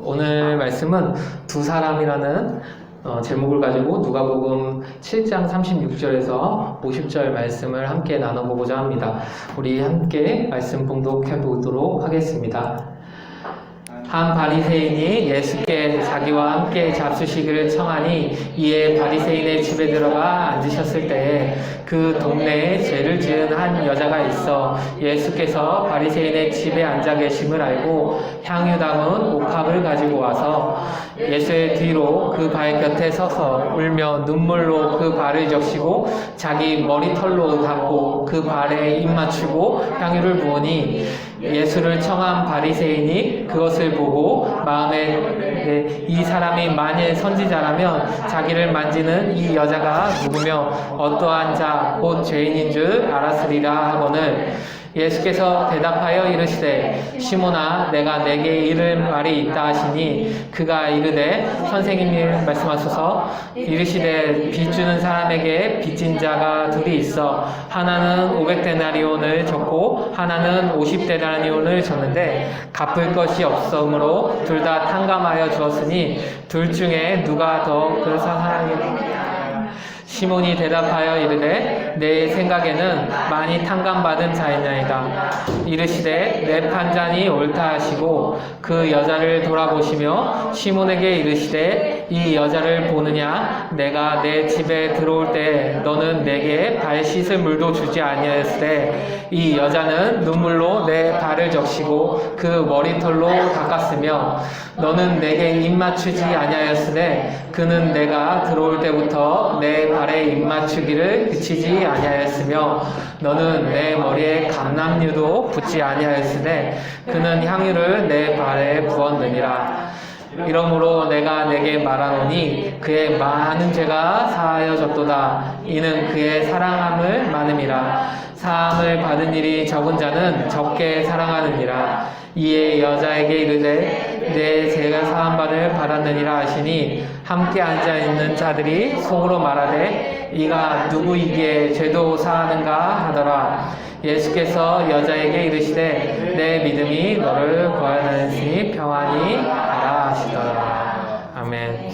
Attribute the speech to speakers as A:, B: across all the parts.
A: 오늘 말씀은 두 사람이라는 제목을 가지고 누가복음 7장 36절에서 50절 말씀을 함께 나눠보고자 합니다. 우리 함께 말씀 봉독해 보도록 하겠습니다. 한 바리새인이 예수께 자기와 함께 잡수시기를 청하니 이에 바리새인의 집에 들어가 앉으셨을 때에 그 동네에 죄를 지은 한 여자가 있어 예수께서 바리새인의 집에 앉아 계심을 알고 향유 담은 옥합을 가지고 와서 예수의 뒤로 그 발 곁에 서서 울며 눈물로 그 발을 적시고 자기 머리털로 닦고 그 발에 입 맞추고 향유를 부으니 예수를 청한 바리새인이 그것을 보고 마음에 이 사람이 만일 선지자라면 자기를 만지는 이 여자가 누구며 어떠한 자 곧 죄인인 줄 알았으리라 하거늘 예수께서 대답하여 이르시되 시몬아 내가 내게 이를 말이 있다 하시니 그가 이르되 선생님이 말씀하소서 이르시되 빚 주는 사람에게 빚진 자가 둘이 있어 하나는 500데나리온을 졌고 하나는 50데나리온을 졌는데 갚을 것이 없으므로 둘 다 탕감하여 주었으니 둘 중에 누가 더 그 사랑이 시몬이 대답하여 이르되 내 생각에는 많이 탕감받은 자이나이다. 이르시되 내 판단이 옳다 하시고 그 여자를 돌아보시며 시몬에게 이르시되 이 여자를 보느냐 내가 내 집에 들어올 때 너는 내게 발 씻을 물도 주지 아니하였으되 이 여자는 눈물로 내 발을 적시고 그 머리털로 닦았으며 너는 내게 입 맞추지 아니하였으되 그는 내가 들어올 때부터 내 발에 입 맞추기를 그치지 아니하였으며 너는 내 머리에 감람유도 붓지 아니하였으되 그는 향유를 내 발에 부었느니라. 이러므로 내가 내게 말하노니 그의 많은 죄가 사하여졌도다. 이는 그의 사랑함을 많음이라. 사함을 받은 일이 적은 자는 적게 사랑하느니라. 이에 여자에게 이르되 내 죄가 사함받을 받았느니라 하시니 함께 앉아있는 자들이 속으로 말하되 이가 누구이기에 죄도 사하는가 하더라. 예수께서 여자에게 이르시되 내 믿음이 너를 구원하였으니 평안히 가라 하시더라. 아멘.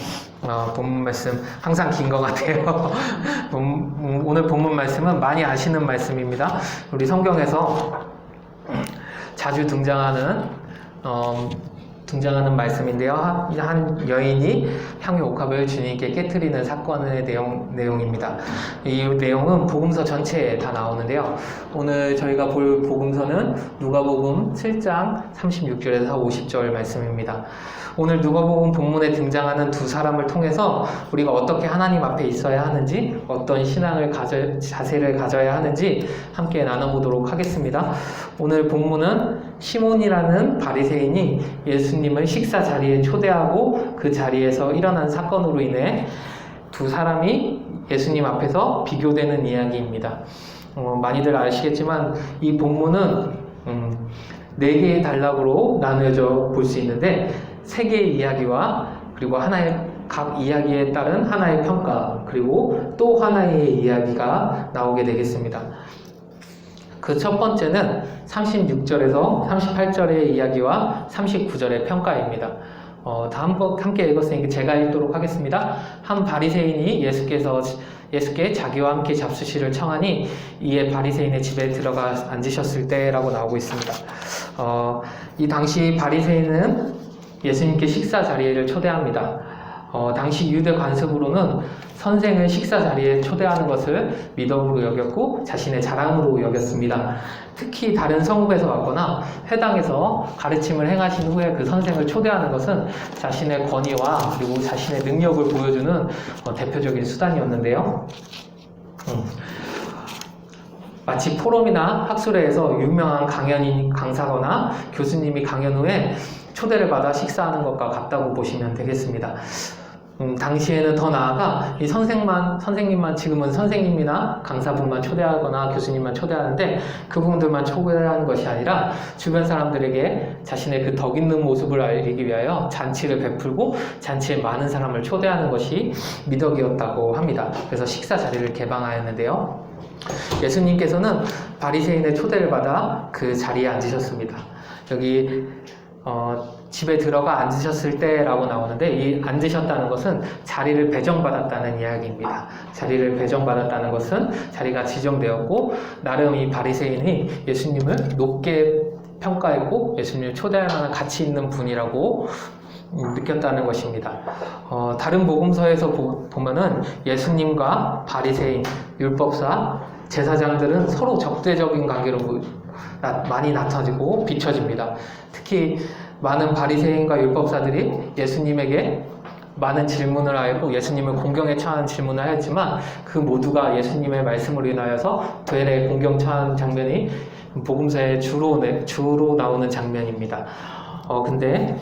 A: 본문 말씀 항상 긴 것 같아요. 오늘 본문 말씀은 많이 아시는 말씀입니다. 우리 성경에서 자주 등장하는 말씀인데요. 한 여인이 향유 옥합을 주님께 깨뜨리는 사건의 내용입니다. 이 내용은 복음서 전체에 다 나오는데요. 오늘 저희가 볼 복음서는 누가복음 7장 36절에서 50절 말씀입니다. 오늘 누가복음 본문에 등장하는 두 사람을 통해서 우리가 어떻게 하나님 앞에 있어야 하는지, 어떤 신앙을 자세를 가져야 하는지 함께 나눠보도록 하겠습니다. 오늘 본문은 시몬이라는 바리새인이 예수님을 식사 자리에 초대하고 그 자리에서 일어난 사건으로 인해 두 사람이 예수님 앞에서 비교되는 이야기입니다. 많이들 아시겠지만 이 본문은 4개의 단락으로 나누어져 볼 수 있는데 3개의 이야기와 그리고 하나의 각 이야기에 따른 하나의 평가 그리고 또 하나의 이야기가 나오게 되겠습니다. 그 첫 번째는 36절에서 38절의 이야기와 39절의 평가입니다. 다음 함께 읽었으니까 제가 읽도록 하겠습니다. 한 바리새인이 예수께 자기와 함께 잡수시를 청하니 이에 바리새인의 집에 들어가 앉으셨을 때라고 나오고 있습니다. 이 당시 바리새인은 예수님께 식사 자리를 초대합니다. 당시 유대 관습으로는 선생을 식사 자리에 초대하는 것을 미덕으로 여겼고 자신의 자랑으로 여겼습니다. 특히 다른 성읍에서 왔거나 회당에서 가르침을 행하신 후에 그 선생을 초대하는 것은 자신의 권위와 그리고 자신의 능력을 보여주는 대표적인 수단이었는데요. 마치 포럼이나 학술회에서 유명한 강사거나 교수님이 강연 후에 초대를 받아 식사하는 것과 같다고 보시면 되겠습니다. 당시에는 더 나아가 이 선생님만 지금은 선생님이나 강사분만 초대하거나 교수님만 초대하는데 그분들만 초대하는 것이 아니라 주변 사람들에게 자신의 그 덕 있는 모습을 알리기 위하여 잔치를 베풀고 잔치에 많은 사람을 초대하는 것이 미덕이었다고 합니다. 그래서 식사 자리를 개방하였는데요. 예수님께서는 바리새인의 초대를 받아 그 자리에 앉으셨습니다. 여기 집에 들어가 앉으셨을 때라고 나오는데, 이 앉으셨다는 것은 자리를 배정받았다는 이야기입니다. 자리를 배정받았다는 것은 자리가 지정되었고, 나름 이 바리새인이 예수님을 높게 평가했고 예수님을 초대할 만한 가치 있는 분이라고 느꼈다는 것입니다. 다른 복음서에서 보면은 예수님과 바리새인, 율법사, 제사장들은 서로 적대적인 관계로 많이 나타지고 비춰집니다. 특히 많은 바리새인과 율법사들이 예수님에게 많은 질문을 하고 예수님을 공경에 처한 질문을 하였지만, 그 모두가 예수님의 말씀으로 인하여서 되레 공경 처한 장면이 복음서에 주로 나오는 장면입니다. 근데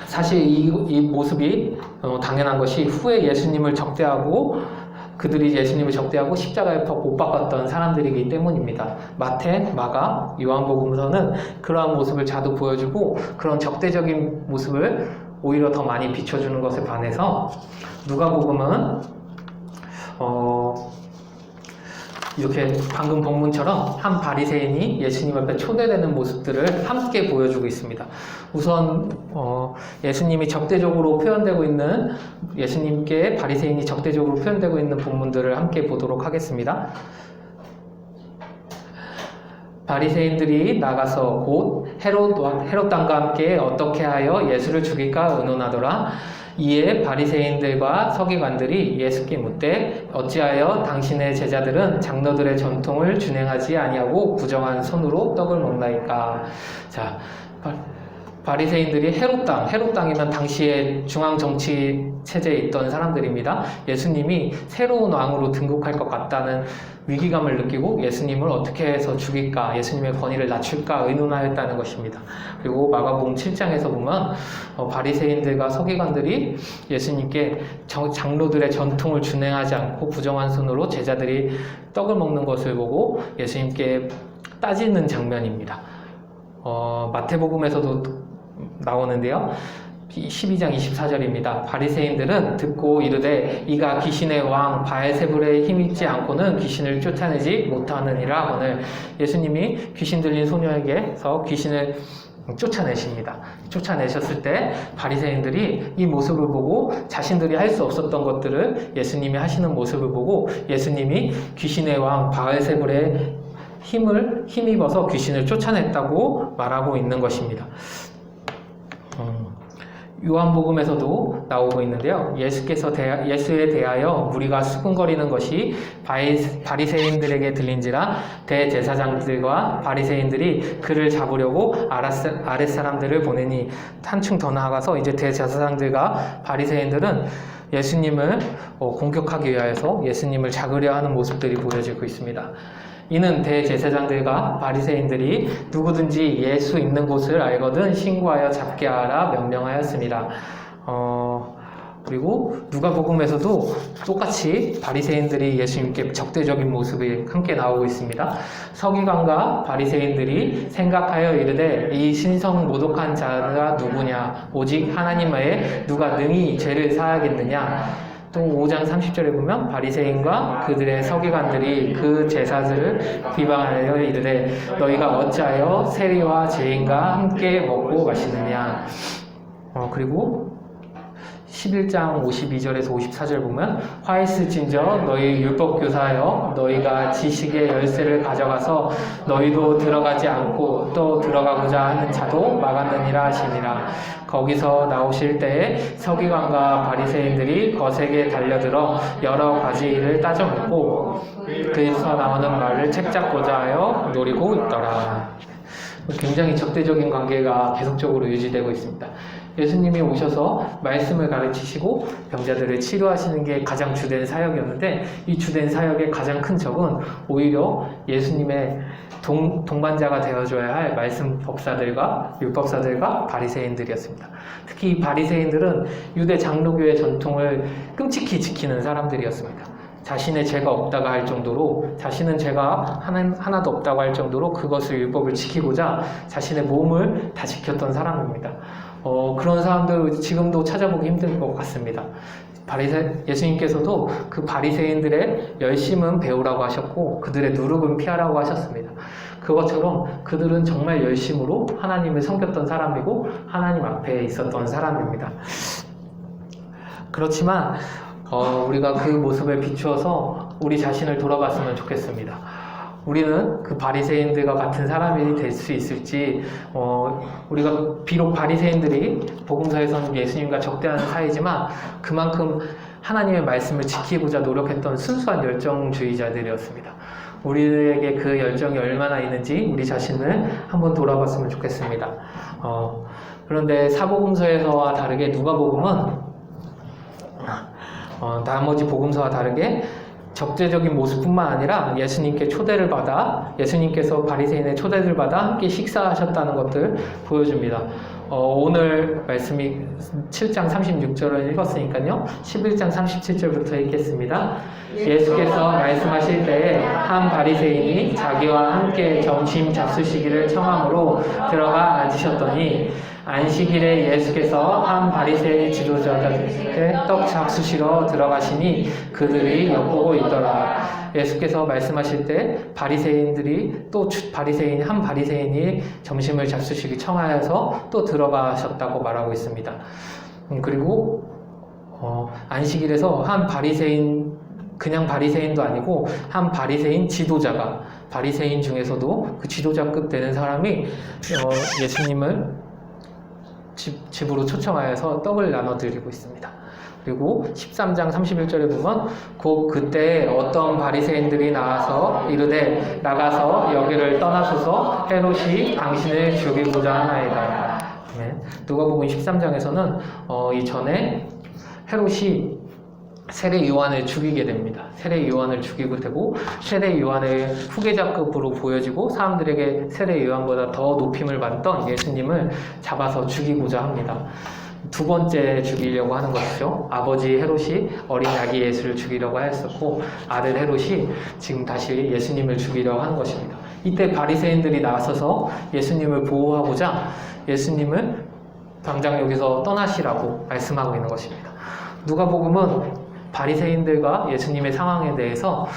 A: 사실 이 모습이 당연한 것이, 후에 예수님을 적대하고 그들이 예수님을 적대하고 십자가에 못 박았던 사람들이기 때문입니다. 마태, 마가, 요한복음서는 그러한 모습을 자주 보여주고 그런 적대적인 모습을 오히려 더 많이 비춰주는 것에 반해서, 누가복음은 이렇게 방금 본문처럼 한 바리새인이 예수님 앞에 초대되는 모습들을 함께 보여주고 있습니다. 우선 예수님이 적대적으로 표현되고 있는, 예수님께 바리새인이 적대적으로 표현되고 있는 본문들을 함께 보도록 하겠습니다. 바리새인들이 나가서 곧 헤롯 왕과 함께 어떻게 하여 예수를 죽일까 의논하더라. 이에 바리새인들과 서기관들이 예수께 묻되, 어찌하여 당신의 제자들은 장로들의 전통을 준행하지 아니하고 부정한 손으로 떡을 먹나이까. 자, 바리새인들이 헤롯 땅이면 당시에 중앙 정치 체제에 있던 사람들입니다. 예수님이 새로운 왕으로 등극할 것 같다는 위기감을 느끼고 예수님을 어떻게 해서 죽일까, 예수님의 권위를 낮출까 의논하였다는 것입니다. 그리고 마가복음 7장에서 보면 바리새인들과 서기관들이 예수님께 장로들의 전통을 준행하지 않고 부정한 손으로 제자들이 떡을 먹는 것을 보고 예수님께 따지는 장면입니다. 마태복음에서도 나오는데요. 12장 24절입니다. 바리새인들은 듣고 이르되, 이가 귀신의 왕 바엘세불에 힘있지 않고는 귀신을 쫓아내지 못하느니라. 오늘 예수님이 귀신 들린 소녀에게서 귀신을 쫓아내십니다. 쫓아내셨을 때 바리새인들이 이 모습을 보고 자신들이 할 수 없었던 것들을 예수님이 하시는 모습을 보고, 예수님이 귀신의 왕 바엘세불에 힘입어서 귀신을 쫓아냈다고 말하고 있는 것입니다. 요한복음에서도 나오고 있는데요. 예수에 대하여 무리가 수군거리는 것이 바리새인들에게 들린지라 대제사장들과 바리새인들이 그를 잡으려고 아랫사람들을 보내니, 한층 더 나아가서 이제 대제사장들과 바리새인들은 예수님을 공격하기 위하여서 예수님을 잡으려 하는 모습들이 보여지고 있습니다. 이는 대제사장들과 바리새인들이 누구든지 예수 있는 곳을 알거든 신고하여 잡게 하라 명령하였습니다. 그리고 누가복음에서도 똑같이 바리새인들이 예수님께 적대적인 모습이 함께 나오고 있습니다. 서기관과 바리새인들이 생각하여 이르되, 이 신성 모독한 자가 누구냐? 오직 하나님 외에 누가 능히 죄를 사하겠느냐? 또 5장 30절에 보면 바리새인과 그들의 서기관들이 그 제사들을 비방하여 이르되, 너희가 어찌하여 세리와 죄인과 함께 먹고 마시느냐? 그리고 11장 52절에서 54절 보면, 화이스진저 너희 율법교사여, 너희가 지식의 열쇠를 가져가서 너희도 들어가지 않고 또 들어가고자 하는 자도 막았느니라 하시니라. 거기서 나오실 때에 서기관과 바리새인들이 거세게 달려들어 여러 가지 일을 따져묻고 그에서 나오는 말을 책잡고자 하여 노리고 있더라. 굉장히 적대적인 관계가 계속적으로 유지되고 있습니다. 예수님이 오셔서 말씀을 가르치시고 병자들을 치료하시는 게 가장 주된 사역이었는데, 이 주된 사역의 가장 큰 적은 오히려 예수님의 동반자가 되어줘야 할 말씀 법사들과 율법사들과 바리새인들이었습니다. 특히 이 바리새인들은 유대 장로교의 전통을 끔찍히 지키는 사람들이었습니다. 자신의 죄가 없다고 할 정도로, 자신은 죄가 하나도 없다고 할 정도로 그것을 율법을 지키고자 자신의 몸을 다 지켰던 사람입니다. 그런 사람들 지금도 찾아보기 힘들 것 같습니다. 예수님께서도 그 바리새인들의 열심은 배우라고 하셨고 그들의 누룩은 피하라고 하셨습니다. 그것처럼 그들은 정말 열심으로 하나님을 섬겼던 사람이고 하나님 앞에 있었던 사람입니다. 그렇지만 우리가 그 모습에 비추어서 우리 자신을 돌아봤으면 좋겠습니다. 우리는 그 바리새인들과 같은 사람이 될 수 있을지, 우리가 비록 바리새인들이 복음서에서는 예수님과 적대하는 사이지만 그만큼 하나님의 말씀을 지키고자 노력했던 순수한 열정주의자들이었습니다. 우리에게 그 열정이 얼마나 있는지 우리 자신을 한번 돌아봤으면 좋겠습니다. 그런데 사복음서에서와 다르게 누가복음은 나머지 복음서와 다르게 적대적인 모습뿐만 아니라 예수님께 초대를 받아, 예수님께서 바리새인의 초대를 받아 함께 식사하셨다는 것들 보여줍니다. 오늘 말씀이 7장 36절을 읽었으니까요. 11장 37절부터 읽겠습니다. 예수께서 말씀하실 때에 한 바리새인이 자기와 함께 점심 잡수시기를 청함으로 들어가 앉으셨더니 안식일에 예수께서 한 바리새인 지도자들에게 떡 잡수시러 들어가시니 그들이 엿보고 있더라. 예수께서 말씀하실 때 바리새인들이 또 한 바리새인이 점심을 잡수시기 청하여서 또 들어가셨다고 말하고 있습니다. 그리고 안식일에서 한 바리새인, 그냥 바리새인도 아니고 한 바리새인 지도자가, 바리새인 중에서도 그 지도자급 되는 사람이 예수님을 집으로 초청하여서 떡을 나눠드리고 있습니다. 그리고 13장 31절에 보면 그때 어떤 바리새인들이 나와서 이르되 나가서 여기를 떠나소서 헤롯이 당신을 죽이고자 하나이다. 누가복음 13장에서는 이전에 헤롯이 세례 요한을 죽이게 됩니다. 세례 요한을 죽이고 되고 세례 요한을 후계자급으로 보여지고 사람들에게 세례 요한보다 더 높임을 받던 예수님을 잡아서 죽이고자 합니다. 두 번째 죽이려고 하는 것이죠. 아버지 헤롯이 어린 아기 예수를 죽이려고 하였었고 아들 헤롯이 지금 다시 예수님을 죽이려고 하는 것입니다. 이때 바리새인들이 나서서 예수님을 보호하고자 예수님을 당장 여기서 떠나시라고 말씀하고 있는 것입니다. 누가복음은 바리새인들과 예수님의 상황에 대해서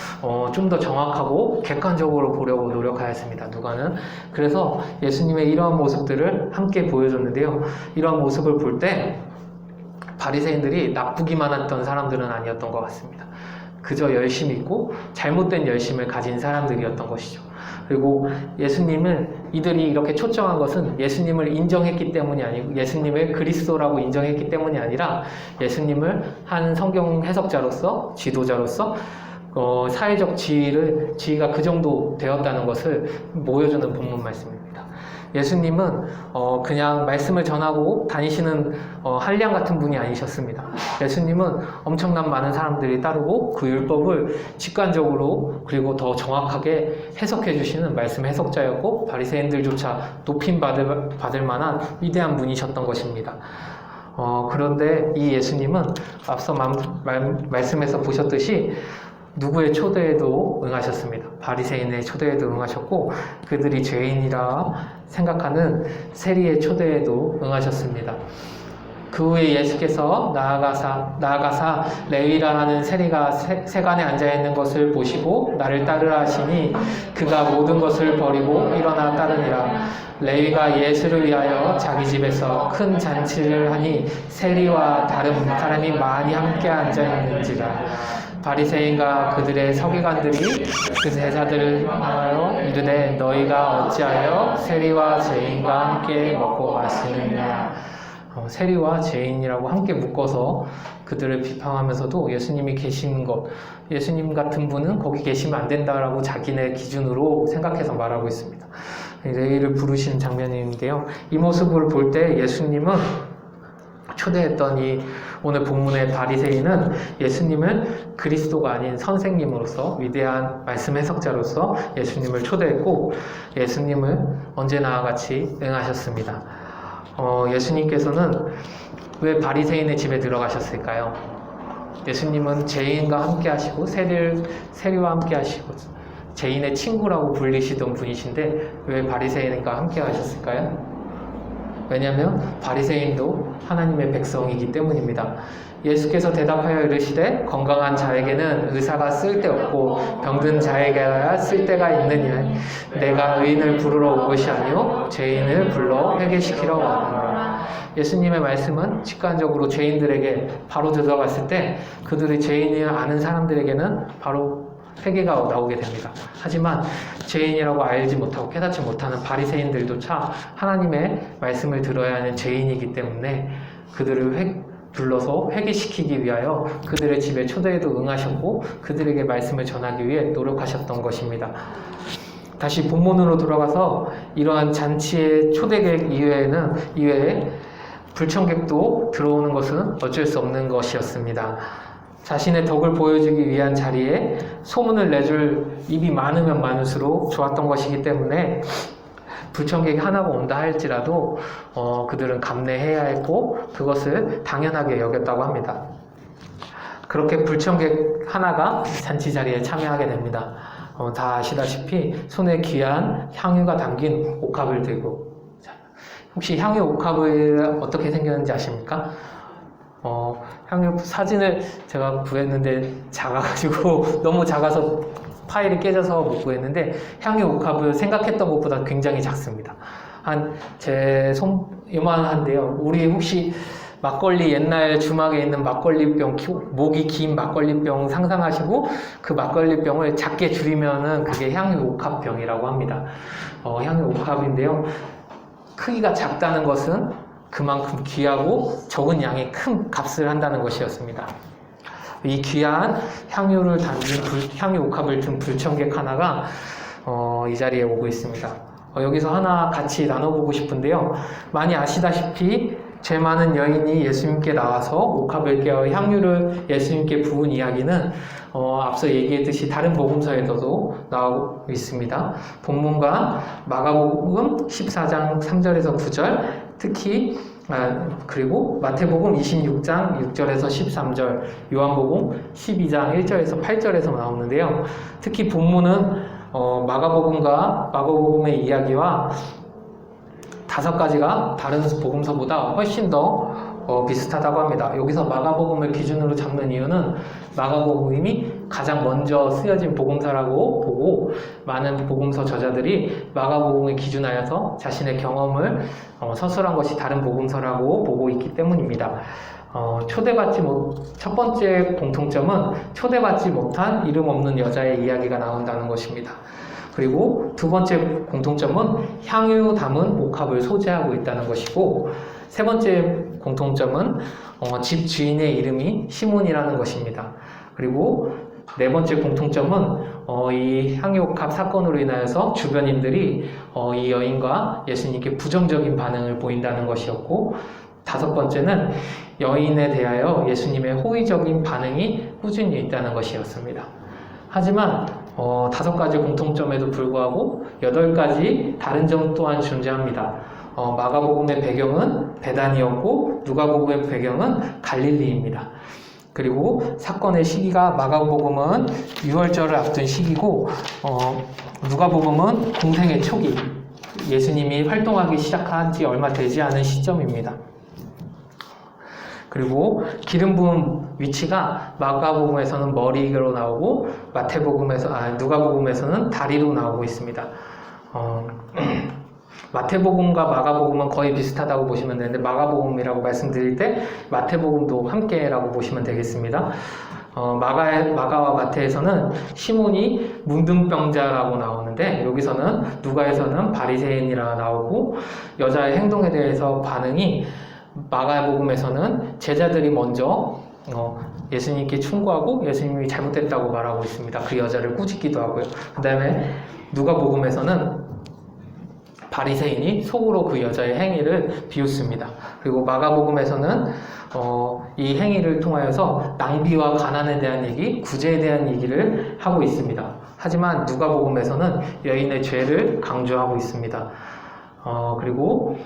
A: 좀 더 정확하고 객관적으로 보려고 노력하였습니다. 누가는. 그래서 예수님의 이러한 모습들을 함께 보여줬는데요. 이러한 모습을 볼 때 바리새인들이 나쁘기만 했던 사람들은 아니었던 것 같습니다. 그저 열심히 있고 잘못된 열심을 가진 사람들이었던 것이죠. 그리고 이들이 이렇게 초청한 것은 예수님을 인정했기 때문이 아니고 예수님을 그리스도라고 인정했기 때문이 아니라 예수님을 한 성경 해석자로서 지도자로서 사회적 지위가 그 정도 되었다는 것을 보여주는 본문 말씀입니다. 예수님은 그냥 말씀을 전하고 다니시는 한량 같은 분이 아니셨습니다. 예수님은 엄청난 많은 사람들이 따르고 그 율법을 직관적으로 그리고 더 정확하게 해석해 주시는 말씀 해석자였고 바리새인들조차 높임 받을 만한 위대한 분이셨던 것입니다. 그런데 이 예수님은 앞서 말씀에서 보셨듯이 누구의 초대에도 응하셨습니다. 바리새인의 초대에도 응하셨고 그들이 죄인이라 생각하는 세리의 초대에도 응하셨습니다. 그 후에 예수께서 나아가사 레위라 하는 세리가 세간에 앉아있는 것을 보시고 나를 따르라 하시니 그가 모든 것을 버리고 일어나 따르니라. 레위가 예수를 위하여 자기 집에서 큰 잔치를 하니 세리와 다른 사람이 많이 함께 앉아있는지라. 바리새인과 그들의 서기관들이 그 제사들을 하여 이르되 너희가 어찌하여 세리와 죄인과 함께 먹고 마시느냐. 세리와 죄인이라고 함께 묶어서 그들을 비판하면서도 예수님이 계신 것, 예수님 같은 분은 거기 계시면 안 된다라고 자기네 기준으로 생각해서 말하고 있습니다. 레위를 부르신 장면인데요. 이 모습을 볼 때 예수님은 초대했던 이 오늘 본문의 바리새인은 예수님을 그리스도가 아닌 선생님으로서 위대한 말씀 해석자로서 예수님을 초대했고 예수님을 언제나 같이 응하셨습니다. 예수님께서는 왜 바리새인의 집에 들어가셨을까요? 예수님은 죄인과 함께 하시고 세리와 함께 하시고 죄인의 친구라고 불리시던 분이신데 왜 바리새인과 함께 하셨을까요? 왜냐하면 바리새인도 하나님의 백성이기 때문입니다. 예수께서 대답하여 이르시되 건강한 자에게는 의사가 쓸데없고 병든 자에게야 쓸데가 있느니라. 내가 의인을 부르러 온 것이 아니요 죄인을 불러 회개시키러 왔노라. 예수님의 말씀은 직관적으로 죄인들에게 바로 들어갔을 때 그들이 죄인을 아는 사람들에게는 바로 회개가 나오게 됩니다. 하지만 죄인이라고 알지 못하고 깨닫지 못하는 바리새인들도 차 하나님의 말씀을 들어야 하는 죄인이기 때문에 그들을 불러서 회개시키기 위하여 그들의 집에 초대에도 응하셨고 그들에게 말씀을 전하기 위해 노력하셨던 것입니다. 다시 본문으로 돌아가서 이러한 잔치의 초대객 이외에 불청객도 들어오는 것은 어쩔 수 없는 것이었습니다. 자신의 덕을 보여주기 위한 자리에 소문을 내줄 입이 많으면 많을수록 좋았던 것이기 때문에 불청객이 하나가 온다 할지라도 그들은 감내해야 했고 그것을 당연하게 여겼다고 합니다. 그렇게 불청객 하나가 잔치 자리에 참여하게 됩니다. 다 아시다시피 손에 귀한 향유가 담긴 옥합을 들고, 혹시 향유 옥합을 어떻게 생겼는지 아십니까? 향유 사진을 제가 구했는데 작아가지고 너무 작아서 파일이 깨져서 못 구했는데 향유 옥합을 생각했던 것보다 굉장히 작습니다. 한 제 손 요만한데요. 우리 혹시 막걸리 옛날 주막에 있는 막걸리병, 목이 긴 막걸리병 상상하시고 그 막걸리병을 작게 줄이면은 그게 향유 옥합병이라고 합니다. 향유 옥합인데요. 크기가 작다는 것은 그만큼 귀하고 적은 양의 큰 값을 한다는 것이었습니다. 이 귀한 향유를 담긴 향유 옥합을 든 불청객 하나가 이 자리에 오고 있습니다. 여기서 하나 같이 나눠보고 싶은데요. 많이 아시다시피 죄 많은 여인이 예수님께 나와서 옥합을 깨어 향유를 예수님께 부은 이야기는 앞서 얘기했듯이 다른 복음서에서도 나오고 있습니다. 본문과 마가복음 14장 3절에서 9절, 특히 그리고 마태복음 26장 6절에서 13절, 요한복음 12장 1절에서 8절에서 나오는데요. 특히 본문은 마가복음과 마가복음의 이야기와 5가지가 다른 복음서보다 훨씬 더 비슷하다고 합니다. 여기서 마가복음을 기준으로 잡는 이유는 마가복음이 가장 먼저 쓰여진 복음서라고 보고 많은 복음서 저자들이 마가복음을 기준하여서 자신의 경험을 서술한 것이 다른 복음서라고 보고 있기 때문입니다. 첫 번째 공통점은 초대받지 못한 이름 없는 여자의 이야기가 나온다는 것입니다. 그리고 두 번째 공통점은 향유 담은 옥합을 소재하고 있다는 것이고, 세 번째 공통점은 집 주인의 이름이 시몬이라는 것입니다. 그리고 네 번째 공통점은 이 향유 옥합 사건으로 인하여서 주변인들이 이 여인과 예수님께 부정적인 반응을 보인다는 것이었고, 5번째는 여인에 대하여 예수님의 호의적인 반응이 꾸준히 있다는 것이었습니다. 하지만 5가지 공통점에도 불구하고 8가지 다른 점 또한 존재합니다. 마가복음의 배경은 베단이었고 누가복음의 배경은 갈릴리입니다. 그리고 사건의 시기가 마가복음은 유월절을 앞둔 시기고 누가복음은 공생의 초기, 예수님이 활동하기 시작한 지 얼마 되지 않은 시점입니다. 그리고 기름 부은 위치가 마가복음에서는 머리로 나오고 누가복음에서는 다리로 나오고 있습니다. 마태복음과 마가복음은 거의 비슷하다고 보시면 되는데 마가복음이라고 말씀드릴 때 마태복음도 함께라고 보시면 되겠습니다. 마가와 마태에서는 시몬이 문둥병자라고 나오는데 여기서는 누가에서는 바리새인이라 나오고 여자의 행동에 대해서 반응이 마가복음에서는 제자들이 먼저 예수님께 충고하고 예수님이 잘못됐다고 말하고 있습니다. 그 여자를 꾸짖기도 하고요. 그 다음에 누가복음에서는 바리새인이 속으로 그 여자의 행위를 비웃습니다. 그리고 마가복음에서는 이 행위를 통하여서 낭비와 가난에 대한 얘기, 구제에 대한 얘기를 하고 있습니다. 하지만 누가복음에서는 여인의 죄를 강조하고 있습니다. 그리고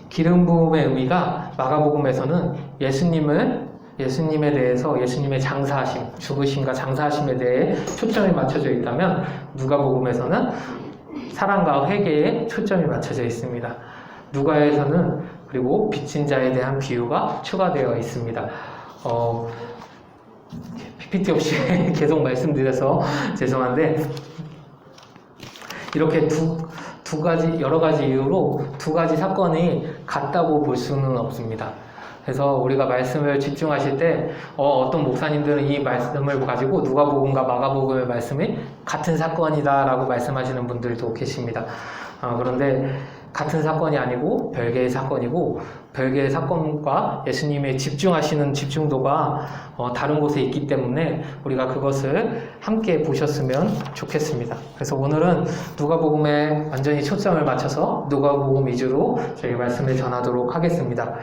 A: 기름 부음의 의미가 마가복음에서는 예수님에 대해서 예수님의 장사하심, 죽으심과 장사하심에 대해 초점이 맞춰져 있다면 누가복음에서는 사랑과 회개에 초점이 맞춰져 있습니다. 누가에서는 그리고 빚진 자에 대한 비유가 추가되어 있습니다. PPT 없이 계속 말씀드려서 죄송한데, 이렇게 두 가지, 여러 가지 이유로 두 가지 사건이 같다고 볼 수는 없습니다. 그래서 우리가 말씀을 집중하실 때 어떤 목사님들은 이 말씀을 가지고 누가복음과 마가복음의 말씀이 같은 사건이다라고 말씀하시는 분들도 계십니다. 그런데 같은 사건이 아니고 별개의 사건이고, 별개의 사건과 예수님의 집중하시는 집중도가 다른 곳에 있기 때문에 우리가 그것을 함께 보셨으면 좋겠습니다. 그래서 오늘은 누가복음에 완전히 초점을 맞춰서 누가복음 위주로 저희 말씀을 전하도록 하겠습니다.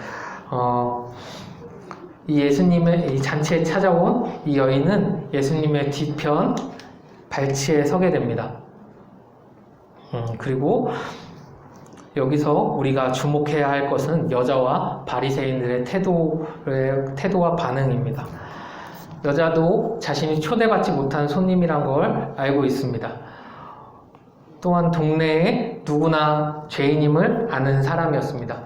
A: 이 예수님의 이 잔치에 찾아온 이 여인은 예수님의 뒤편 발치에 서게 됩니다. 그리고 여기서 우리가 주목해야 할 것은 여자와 바리새인들의 태도와 반응입니다. 여자도 자신이 초대받지 못한 손님이란 걸 알고 있습니다. 또한 동네에 누구나 죄인임을 아는 사람이었습니다.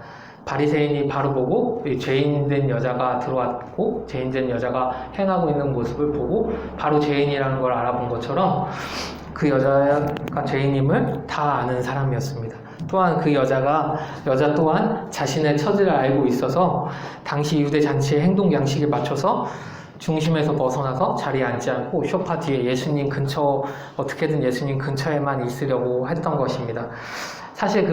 A: 바리새인이 바로 보고 죄인된 여자가 들어왔고 죄인된 여자가 행하고 있는 모습을 보고 바로 죄인이라는 걸 알아본 것처럼 그 여자가 죄인임을 다 아는 사람이었습니다. 또한 그 여자 또한 자신의 처지를 알고 있어서 당시 유대 잔치의 행동 양식에 맞춰서 중심에서 벗어나서 자리에 앉지 않고 소파 뒤에 어떻게든 예수님 근처에만 있으려고 했던 것입니다. 사실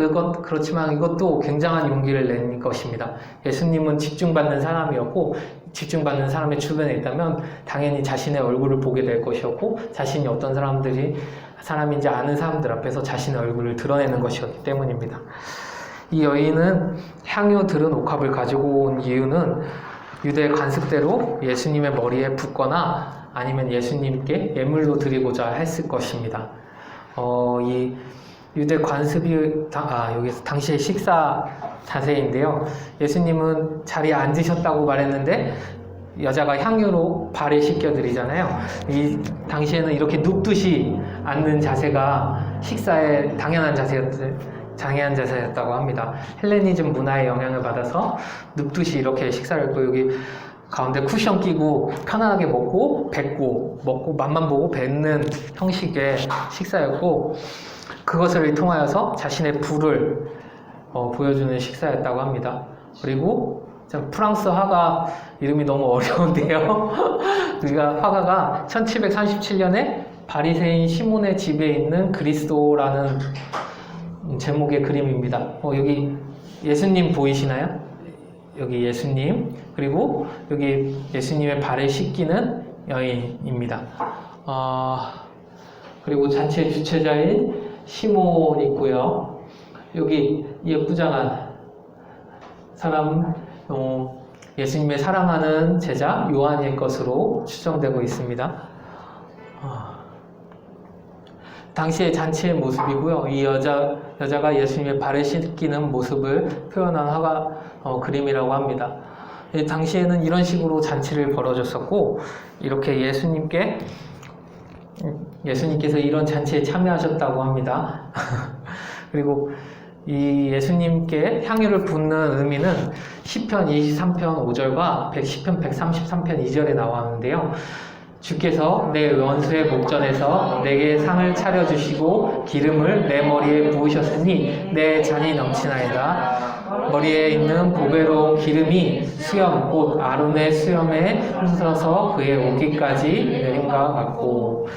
A: 그렇지만 이것도 굉장한 용기를 낸 것입니다. 예수님은 집중받는 사람이었고, 집중받는 사람의 주변에 있다면 당연히 자신의 얼굴을 보게 될 것이었고, 자신이 어떤 사람인지 아는 사람들 앞에서 자신의 얼굴을 드러내는 것이었기 때문입니다. 이 여인은 향유 들은 옥합을 가지고 온 이유는 유대 관습대로 예수님의 머리에 붓거나 아니면 예수님께 예물로 드리고자 했을 것입니다. 이 유대 관습이 여기서 당시의 식사 자세인데요. 예수님은 자리에 앉으셨다고 말했는데 여자가 향유로 발에 씻겨드리잖아요. 이 당시에는 이렇게 눕듯이 앉는 자세가 식사의 당연한 자세였다고 합니다. 헬레니즘 문화의 영향을 받아서 눕듯이 이렇게 식사를 했고, 여기 가운데 쿠션 끼고 편안하게 먹고 맛만 보고 뱉는 형식의 식사였고, 그것을 통하여서 자신의 부를 보여주는 식사였다고 합니다. 그리고 프랑스 화가 이름이 너무 어려운데요. 우리가 화가가 1737년에 바리새인 시몬의 집에 있는 그리스도라는 제목의 그림입니다. 여기 예수님 보이시나요? 여기 예수님, 그리고 여기 예수님의 발에 씻기는 여인입니다. 그리고 잔치의 주최자인 시몬 있고요. 여기 예쁘장한 사람, 예수님의 사랑하는 제자 요한의 것으로 추정되고 있습니다. 당시의 잔치의 모습이고요. 이 여자가 예수님의 발을 씻기는 모습을 표현한 화가 그림이라고 합니다. 당시에는 이런 식으로 잔치를 벌어졌었고, 이렇게 예수님께서 이런 잔치에 참여하셨다고 합니다. 그리고 이 예수님께 향유를 붓는 의미는 시편 23편 5절과 시편 133편 2절에 나왔는데요. 주께서 내 원수의 목전에서 내게 상을 차려주시고 기름을 내 머리에 부으셨으니 내 잔이 넘치나이다. 머리에 있는 보배로운 기름이 수염 곧 아론의 수염에 흘러서 그의 옷깃까지 내림과 같고.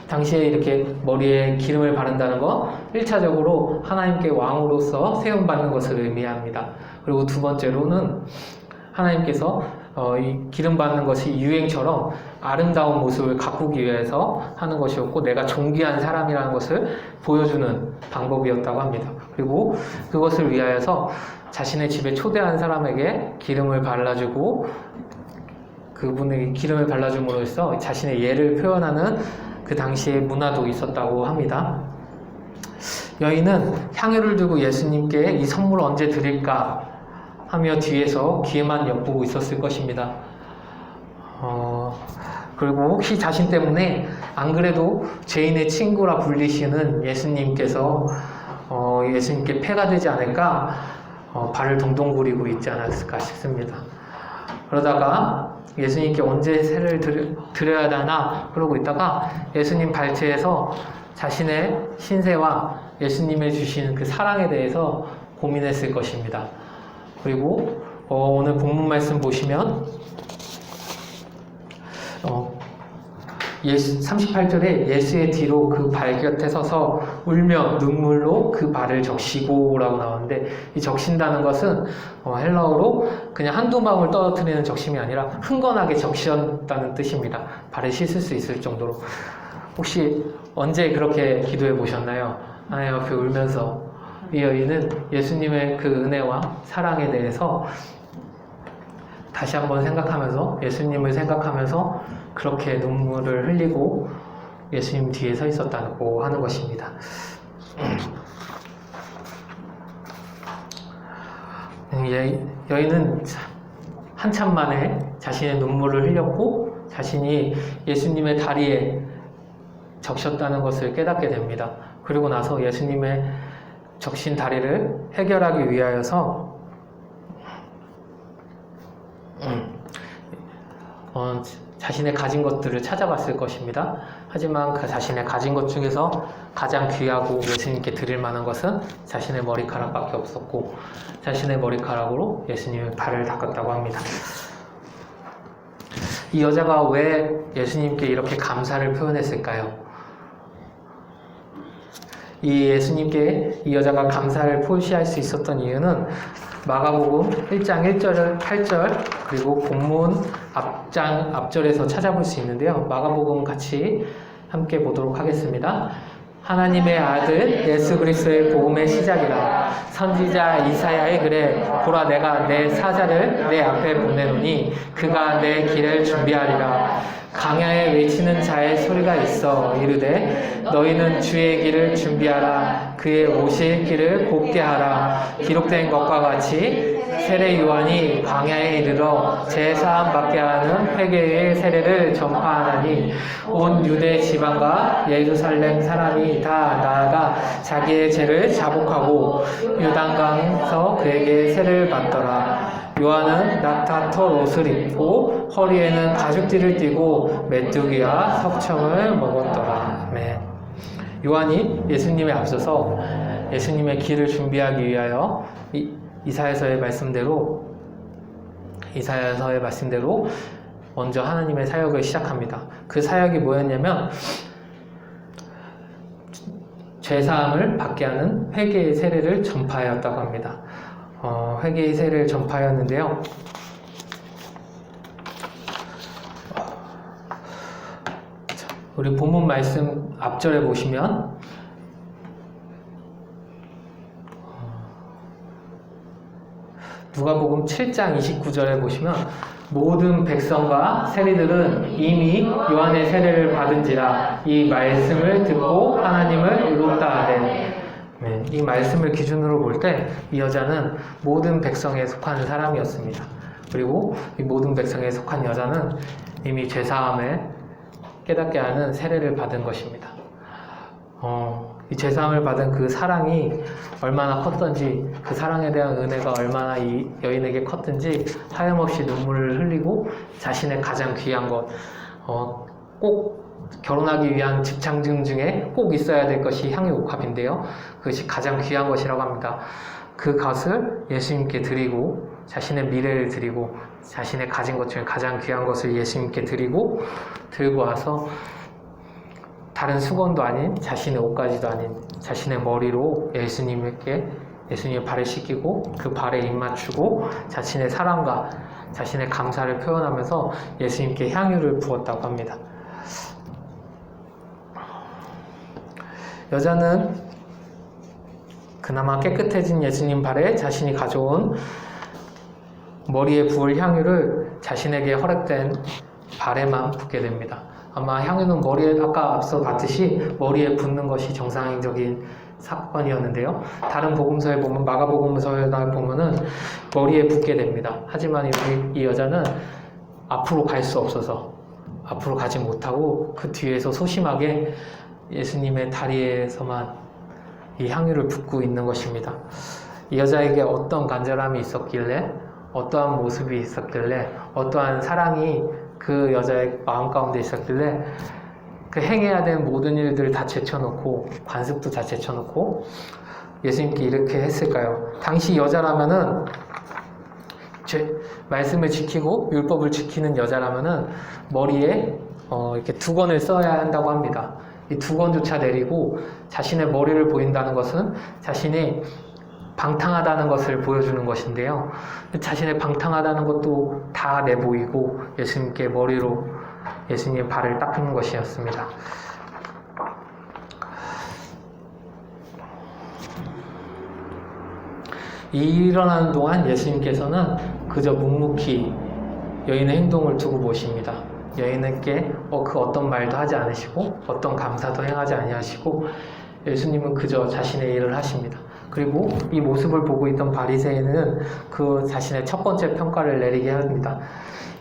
A: 당시에 이렇게 머리에 기름을 바른다는 건 1차적으로 하나님께 왕으로서 세움받는 것을 의미합니다. 그리고 두 번째로는 하나님께서 이 기름 받는 것이 유행처럼 아름다운 모습을 가꾸기 위해서 하는 것이었고, 내가 존귀한 사람이라는 것을 보여주는 방법이었다고 합니다. 그리고 그것을 위하여서 자신의 집에 초대한 사람에게 기름을 발라주고, 그분에게 기름을 발라줌으로써 자신의 예를 표현하는 그 당시의 문화도 있었다고 합니다. 여인은 향유를 들고 예수님께 이 선물을 언제 드릴까 하며 뒤에서 귀에만 엿보고 있었을 것입니다. 그리고 혹시 자신 때문에 안 그래도 죄인의 친구라 불리시는 예수님께서 예수님께 폐가 되지 않을까 발을 동동 구리고 있지 않았을까 싶습니다. 그러다가 예수님께 언제 세를 드려야 하나 그러고 있다가 예수님 발치에서 자신의 신세와 예수님의 주신 그 사랑에 대해서 고민했을 것입니다. 그리고 오늘 본문 말씀 보시면 38절에 예수의 뒤로 그 발 곁에 서서 울며 눈물로 그 발을 적시고 라고 나오는데, 이 적신다는 것은 헬라어로 그냥 한두 방울 떨어뜨리는 적심이 아니라 흥건하게 적셨다는 뜻입니다. 발을 씻을 수 있을 정도로. 혹시 언제 그렇게 기도해 보셨나요? 하나님 앞에 울면서. 이 여인은 예수님의 그 은혜와 사랑에 대해서 다시 한번 생각하면서, 예수님을 생각하면서 그렇게 눈물을 흘리고 예수님 뒤에 서 있었다고 하는 것입니다. 여인은 한참 만에 자신의 눈물을 흘렸고 자신이 예수님의 다리에 적셨다는 것을 깨닫게 됩니다. 그리고 나서 예수님의 적신 다리를 해결하기 위하여서 자신의 가진 것들을 찾아봤을 것입니다. 하지만 그 자신의 가진 것 중에서 가장 귀하고 예수님께 드릴 만한 것은 자신의 머리카락밖에 없었고, 자신의 머리카락으로 예수님의 발을 닦았다고 합니다. 이 여자가 왜 예수님께 이렇게 감사를 표현했을까요? 이 예수님께 이 여자가 감사를 표시할 수 있었던 이유는 마가복음 1장 1절, 8절, 그리고 본문 앞절에서 찾아볼 수 있는데요. 마가복음 같이 함께 보도록 하겠습니다. 하나님의 아들 예수 그리스도의 복음의 시작이라. 선지자 이사야의 글에 보라 내가 내 사자를 내 앞에 보내노니 그가 내 길을 준비하리라. 강야에 외치는 자의 소리가 있어 이르되 너희는 주의 길을 준비하라. 그의 오실 길을 곱게 하라. 기록된 것과 같이 세례 요한이 광야에 이르러 제사함 받게 하는 회개의 세례를 전파하나니 온 유대 지방과 예루살렘 사람이 다 나아가 자기의 죄를 자복하고 요단강에서 그에게 세례를 받더라. 요한은 낙타털 옷을 입고 허리에는 가죽띠를 띠고 메뚜기와 석청을 먹었더라. 아멘. 요한이 예수님에 앞서서 예수님의 길을 준비하기 위하여 이사야서의 말씀대로 먼저 하나님의 사역을 시작합니다. 그 사역이 뭐였냐면 죄사함을 받게 하는 회개의 세례를 전파하였다고 합니다. 회개의 세례를 전파하였는데요. 우리 본문 말씀 앞절에 보시면 누가복음 7장 29절에 보시면 모든 백성과 세리들은 이미 요한의 세례를 받은지라 이 말씀을 듣고 하나님을 의롭다 하되. 네, 이 말씀을 기준으로 볼 때 이 여자는 모든 백성에 속하는 사람이었습니다. 그리고 이 모든 백성에 속한 여자는 이미 죄사함을 깨닫게 하는 세례를 받은 것입니다. 이 죄사함을 받은 그 사랑이 얼마나 컸던지, 그 사랑에 대한 은혜가 얼마나 이 여인에게 컸던지 하염없이 눈물을 흘리고 자신의 가장 귀한 것, 꼭 결혼하기 위한 집착증 중에 꼭 있어야 될 것이 향유옥합인데요. 그것이 가장 귀한 것이라고 합니다. 그것을 예수님께 드리고 자신의 미래를 드리고 자신의 가진 것 중에 가장 귀한 것을 예수님께 드리고 들고 와서 다른 수건도 아닌 자신의 옷가지도 아닌 자신의 머리로 예수님의 발을 씻기고 그 발에 입 맞추고 자신의 사랑과 자신의 감사를 표현하면서 예수님께 향유를 부었다고 합니다. 여자는 그나마 깨끗해진 예수님 발에 자신이 가져온 머리에 부을 향유를 자신에게 허락된 발에만 붓게 됩니다. 아마 향유는 머리에 아까 앞서 봤듯이 머리에 붓는 것이 정상적인 사건이었는데요. 다른 복음서에 보면 마가복음서에 보면은 머리에 붓게 됩니다. 하지만 이 여자는 앞으로 갈 수 없어서 앞으로 가지 못하고 그 뒤에서 소심하게 예수님의 다리에서만 이 향유를 붓고 있는 것입니다. 이 여자에게 어떤 간절함이 있었길래, 어떠한 모습이 있었길래, 어떠한 사랑이 그 여자의 마음 가운데 있었길래 그 행해야 되는 모든 일들을 다 제쳐놓고 관습도 다 제쳐놓고 예수님께 이렇게 했을까요? 당시 여자라면은 말씀을 지키고 율법을 지키는 여자라면은 머리에 이렇게 두건을 써야 한다고 합니다. 이 두건조차 내리고 자신의 머리를 보인다는 것은 자신이 방탕하다는 것을 보여주는 것인데요. 자신의 방탕하다는 것도 다 내보이고 예수님께 머리로 예수님의 발을 닦는 것이었습니다. 일어나는 동안 예수님께서는 그저 묵묵히 여인의 행동을 두고 보십니다. 여인에게 그 어떤 말도 하지 않으시고 어떤 감사도 행하지 아니하시고 예수님은 그저 자신의 일을 하십니다. 그리고 이 모습을 보고 있던 바리새인은 그 자신의 첫 번째 평가를 내리게 합니다.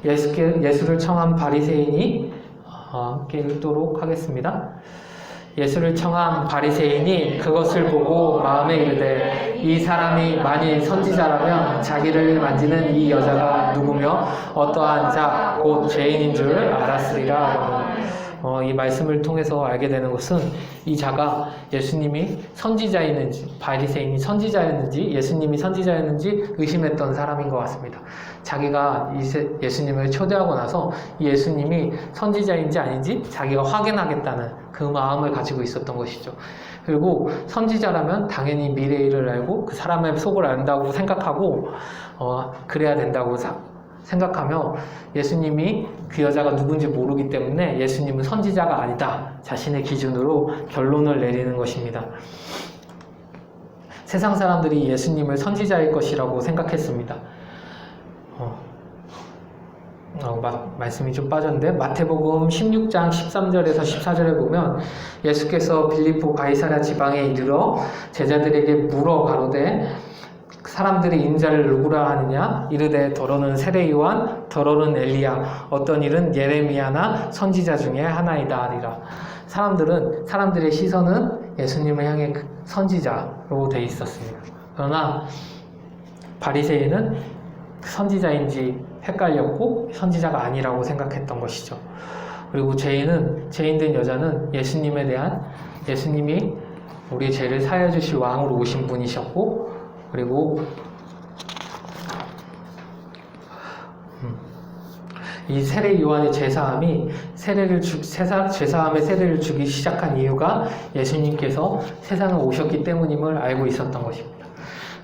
A: 예수를 청한 바리새인이 함께 읽도록 하겠습니다. 예수를 청한 바리새인이 그것을 보고 마음에 이르되 이 사람이 만일 선지자라면 자기를 만지는 이 여자가 누구며 어떠한 자 곧 죄인인 줄 알았으리라. 이 말씀을 통해서 알게 되는 것은 이 자가 예수님이 선지자였는지 바리새인이 선지자였는지 예수님이 선지자였는지 의심했던 사람인 것 같습니다. 자기가 예수님을 초대하고 나서 예수님이 선지자인지 아닌지 자기가 확인하겠다는 그 마음을 가지고 있었던 것이죠. 그리고 선지자라면 당연히 미래의 일을 알고 그 사람의 속을 안다고 생각하고 그래야 된다고 생각하며 예수님이 그 여자가 누군지 모르기 때문에 예수님은 선지자가 아니다. 자신의 기준으로 결론을 내리는 것입니다. 세상 사람들이 예수님을 선지자일 것이라고 생각했습니다. 말씀이 좀 빠졌는데 마태복음 16장 13절에서 14절에 보면 예수께서 빌립보 가이사랴 지방에 이르러 제자들에게 물어 가로되 사람들이 인자를 누구라 하느냐 이르되 더러는 세례 요한 더러는 엘리야 어떤 일은 예레미야나 선지자 중에 하나이다 하리라. 사람들의 시선은 예수님을 향해 선지자로 되어 있었습니다. 그러나 바리새인은 선지자인지 헷갈렸고 선지자가 아니라고 생각했던 것이죠. 그리고 죄인된 여자는 예수님이 우리의 죄를 사하여 주실 왕으로 오신 분이셨고 그리고 이 세례 요한의 제사함의 세례를 주기 시작한 이유가 예수님께서 세상에 오셨기 때문임을 알고 있었던 것입니다.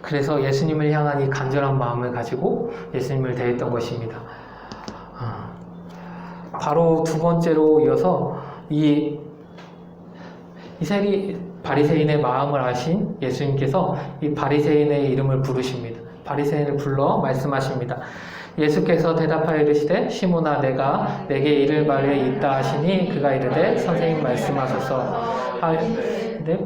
A: 그래서 예수님을 향한 이 간절한 마음을 가지고 예수님을 대했던 것입니다. 바로 두 번째로 이어서 이 바리새인의 마음을 아신 예수님께서 이 바리새인의 이름을 부르십니다. 바리새인을 불러 말씀하십니다. 예수께서 대답하여 이르시되 시몬아 내가 내게 이를 바에 있다 하시니 그가 이르되 선생님 말씀하소서.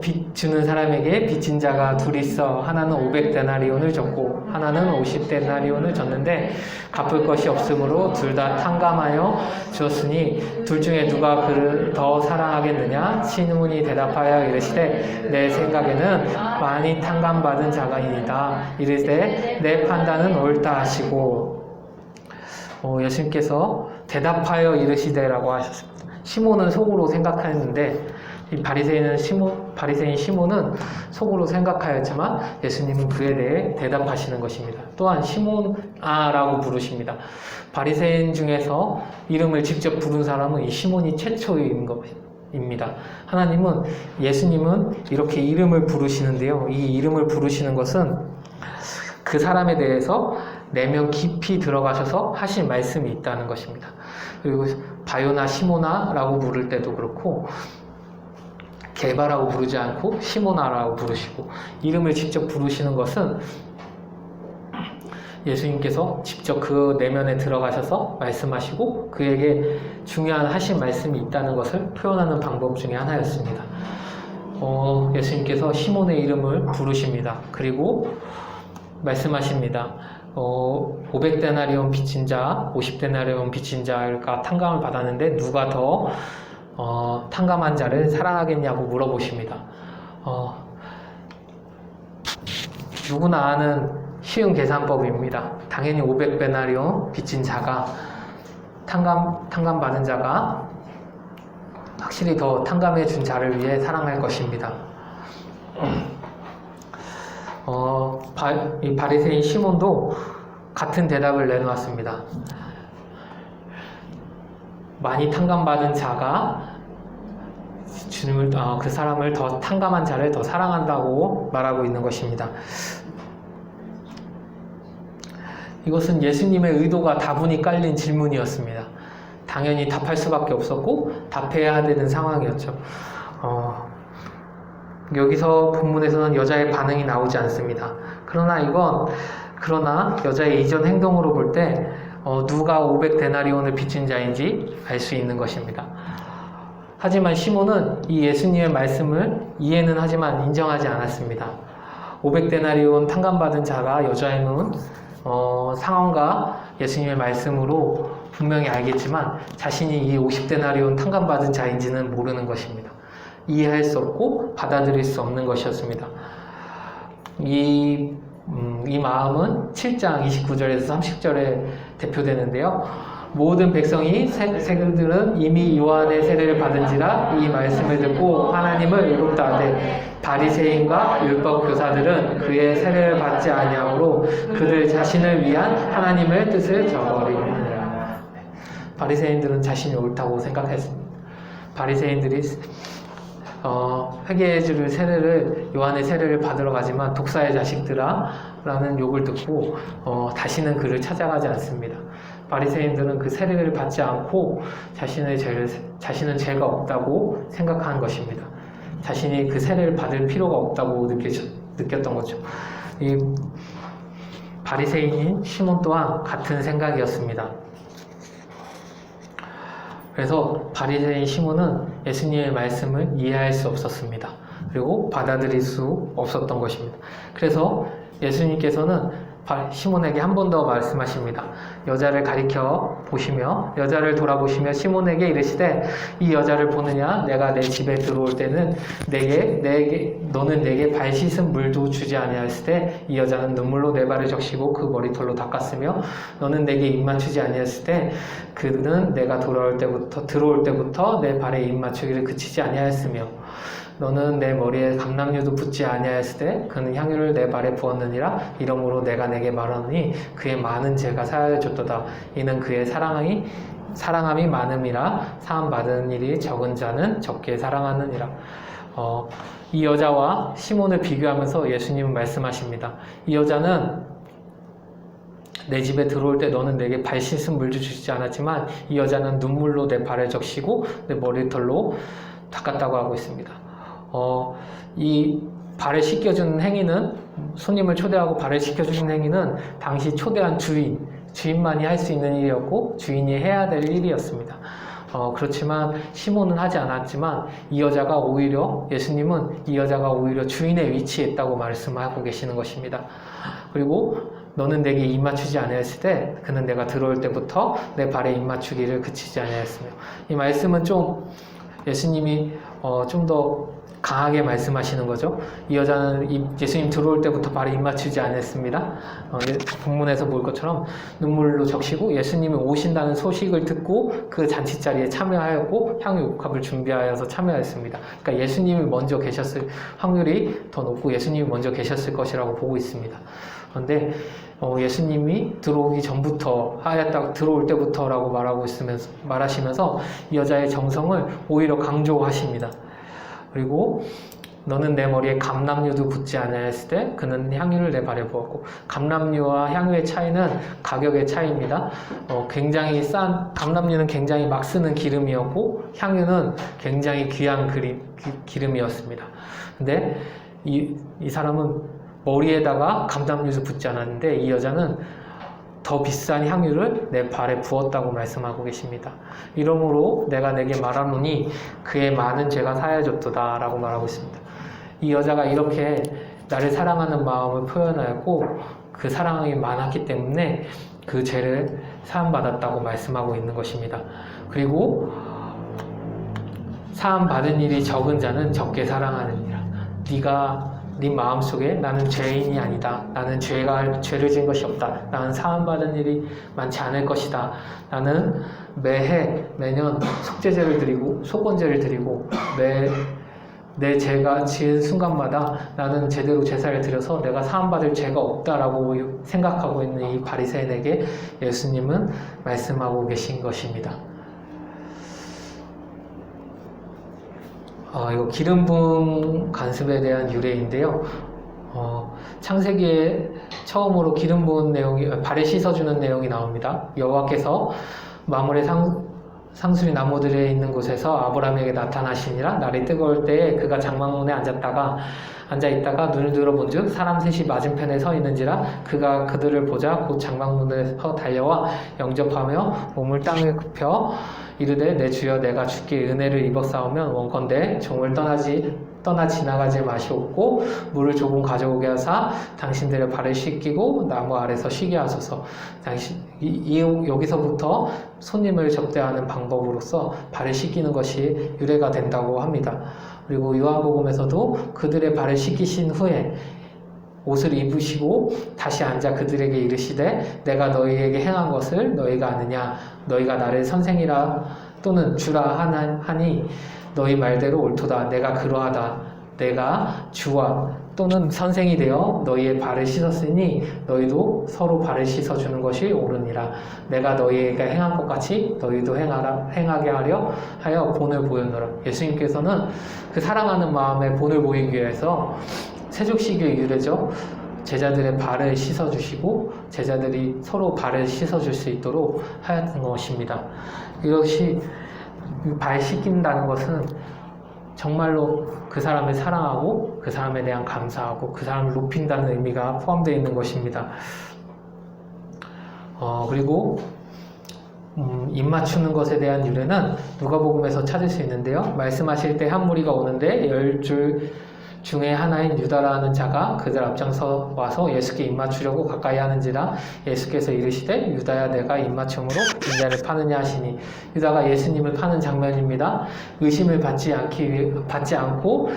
A: 빚 주는 사람에게 빚진 자가 둘이 있어 하나는 500데나리온을 줬고 하나는 50데나리온을 줬는데 갚을 것이 없으므로 둘 다 탕감하여 주었으니 둘 중에 누가 그를 더 사랑하겠느냐? 시몬이 대답하여 이르시되 내 생각에는 많이 탕감받은 자가이다. 이르되 내 판단은 옳다 하시고 예수님께서 대답하여 이르시되라고 하셨습니다. 시몬은 속으로 생각했는데 이 바리새인 시몬은 속으로 생각하였지만 예수님은 그에 대해 대답하시는 것입니다. 또한 시몬아라고 부르십니다. 바리새인 중에서 이름을 직접 부른 사람은 이 시몬이 최초인 것입니다. 예수님은 이렇게 이름을 부르시는데요. 이 이름을 부르시는 것은 그 사람에 대해서 내면 깊이 들어가셔서 하신 말씀이 있다는 것입니다. 그리고 바요나 시모나라고 부를 때도 그렇고 게바라고 부르지 않고 시모나라고 부르시고 이름을 직접 부르시는 것은 예수님께서 직접 그 내면에 들어가셔서 말씀하시고 그에게 중요한 하신 말씀이 있다는 것을 표현하는 방법 중에 하나였습니다. 예수님께서 시몬의 이름을 부르십니다. 그리고 말씀하십니다. 500데나리온 빚진 자, 50데나리온 빚진 자가 탕감을 받았는데 누가 더 탕감한 자를 사랑하겠냐고 물어보십니다. 누구나 아는 쉬운 계산법입니다. 당연히 500데나리온 빚진 자가 탕감받은 자가 확실히 더 탕감해 준 자를 위해 사랑할 것입니다. 이 바리새인 시몬도 같은 대답을 내놓았습니다. 많이 탕감받은 자가 주님을 그 사람을 더 탕감한 자를 더 사랑한다고 말하고 있는 것입니다. 이것은 예수님의 의도가 다분히 깔린 질문이었습니다. 당연히 답할 수밖에 없었고 답해야 되는 상황이었죠. 여기서 본문에서는 여자의 반응이 나오지 않습니다. 그러나 여자의 이전 행동으로 볼 때 누가 500데나리온을 빚진 자인지 알 수 있는 것입니다. 하지만 시몬은 이 예수님의 말씀을 이해는 하지만 인정하지 않았습니다. 500데나리온 탕감받은 자가 여자임은 상황과 예수님의 말씀으로 분명히 알겠지만 자신이 이 50데나리온 탕감받은 자인지는 모르는 것입니다. 이해할 수 없고 받아들일 수 없는 것이었습니다. 이 마음은 7장 29절에서 30절에 대표되는데요. 모든 백성이 세들은 이미 요한의 세례를 받은지라 이 말씀을 듣고 하나님을 의롭다 하되 바리새인과 율법 교사들은 그의 세례를 받지 아니하므로 그들 자신을 위한 하나님의 뜻을 저버리느니라. 바리새인들은 자신이 옳다고 생각했습니다. 바리새인들이 회개해줄 세례를 요한의 세례를 받으러 가지만 독사의 자식들아 라는 욕을 듣고 다시는 그를 찾아가지 않습니다. 바리새인들은 그 세례를 받지 않고 자신은 죄가 없다고 생각한 것입니다. 자신이 그 세례를 받을 필요가 없다고 느꼈던 거죠. 이 바리새인인 시몬 또한 같은 생각이었습니다. 그래서 바리새인 시몬은 예수님의 말씀을 이해할 수 없었습니다. 그리고 받아들일 수 없었던 것입니다. 그래서 예수님께서는 시몬에게 한 번 더 말씀하십니다. 여자를 돌아보시며 시몬에게 이르시되 이 여자를 보느냐? 내가 내 집에 들어올 때는 너는 내게 발 씻은 물도 주지 아니하였을 때 이 여자는 눈물로 내 발을 적시고 그 머리털로 닦았으며 너는 내게 입 맞추지 아니하였을 때 그는 내가 들어올 때부터 내 발에 입 맞추기를 그치지 아니하였으며 너는 내 머리에 감람류도 붓지 아니하였을 때 그는 향유를 내 발에 부었느니라. 이러므로 내가 내게 말하노니 그의 많은 죄가 사하여졌도다. 이는 그의 사랑함이 많음이라. 사함 받은 일이 적은 자는 적게 사랑하느니라. 이 여자와 시몬을 비교하면서 예수님은 말씀하십니다. 이 여자는 내 집에 들어올 때 너는 내게 발 씻은 물도 주지 않았지만 이 여자는 눈물로 내 발을 적시고 내 머리털로 닦았다고 하고 있습니다. 이 발을 씻겨주는 행위는, 손님을 초대하고 발을 씻겨주는 행위는 당시 초대한 주인만이 할 수 있는 일이었고 주인이 해야 될 일이었습니다. 그렇지만 시몬은 하지 않았지만 예수님은 이 여자가 오히려 주인의 위치에 있다고 말씀하고 계시는 것입니다. 그리고 너는 내게 입 맞추지 아니하였을 때 그는 내가 들어올 때부터 내 발에 입 맞추기를 그치지 아니하였으며, 이 말씀은 좀 예수님이 좀 더 강하게 말씀하시는 거죠. 이 여자는 예수님 들어올 때부터 발에 입 맞추지 않았습니다. 본문에서 볼 것처럼 눈물로 적시고 예수님이 오신다는 소식을 듣고 그 잔치자리에 참여하였고 향유 옥합을 준비하여서 참여했습니다. 그러니까 예수님이 먼저 계셨을 확률이 더 높고 예수님이 먼저 계셨을 것이라고 보고 있습니다. 그런데 예수님이 들어오기 전부터 들어올 때부터라고 말하시면서 이 여자의 정성을 오히려 강조하십니다. 그리고 너는 내 머리에 감람류도 붓지 아니하였을 때 그는 향유를 내 발에 부었고, 감람류와 향유의 차이는 가격의 차이입니다. 감람류는 굉장히 막 쓰는 기름이었고 향유는 굉장히 귀한 기름이었습니다. 근데 이 사람은 머리에다가 감람류도 붓지 않았는데 이 여자는 더 비싼 향유를 내 발에 부었다고 말씀하고 계십니다. 이러므로 내가 내게 말하노니 그의 많은 죄가 사하여졌도다 라고 말하고 있습니다. 이 여자가 이렇게 나를 사랑하는 마음을 표현하였고 그 사랑이 많았기 때문에 그 죄를 사함받았다고 말씀하고 있는 것입니다. 그리고 사함받은 일이 적은 자는 적게 사랑하느니라. 네가 네 마음속에 나는 죄인이 아니다. 나는 죄를 지은 것이 없다. 나는 사함받은 일이 많지 않을 것이다. 나는 매년 속죄제를 드리고 속건제를 드리고 내 죄가 지은 순간마다 나는 제대로 제사를 드려서 내가 사함받을 죄가 없다라고 생각하고 있는 이 바리새인에게 예수님은 말씀하고 계신 것입니다. 이거 기름 부은 간습에 대한 유래인데요. 창세기에 처음으로 기름 부은 내용이, 발에 씻어주는 내용이 나옵니다. 여호와께서 마물의 상수리 나무들에 있는 곳에서 아브라함에게 나타나시니라. 날이 뜨거울 때에 그가 장막문에 앉아 있다가 눈을 들어 본즉 사람 셋이 맞은편에 서 있는지라. 그가 그들을 보자 곧 장막문에서 달려와 영접하며 몸을 땅에 굽혀 이르되 내 주여 내가 주께 은혜를 입었사오면 원컨대 종을 떠나 지나가지 마시옵고 물을 조금 가져오게 하사 당신들의 발을 씻기고 나무 아래서 쉬게 하소서. 여기서부터 손님을 접대하는 방법으로서 발을 씻기는 것이 유래가 된다고 합니다. 그리고 요한복음에서도 그들의 발을 씻기신 후에 옷을 입으시고 다시 앉아 그들에게 이르시되 내가 너희에게 행한 것을 너희가 아느냐. 너희가 나를 선생이라 또는 주라 하니 너희 말대로 옳도다. 내가 그러하다. 내가 주와 또는 선생이 되어 너희의 발을 씻었으니 너희도 서로 발을 씻어주는 것이 옳으니라. 내가 너희에게 행한 것 같이 너희도 행하게 하여 본을 보였노라. 예수님께서는 그 사랑하는 마음에 본을 보이기 위해서 세족식의 유래죠. 제자들의 발을 씻어주시고 제자들이 서로 발을 씻어줄 수 있도록 하였던 것입니다. 이것이 발 씻긴다는 것은 정말로 그 사람을 사랑하고 그 사람에 대한 감사하고 그 사람을 높인다는 의미가 포함되어 있는 것입니다. 그리고 입 맞추는 것에 대한 유래는 누가복음에서 찾을 수 있는데요. 말씀하실 때 한 무리가 오는데 10줄 중에 하나인 유다라는 자가 그들 앞장서 와서 예수께 입맞추려고 가까이 하는지라. 예수께서 이르시되 유다야 내가 입맞춤으로 인자를 파느냐 하시니. 유다가 예수님을 파는 장면입니다. 의심을 받지 않고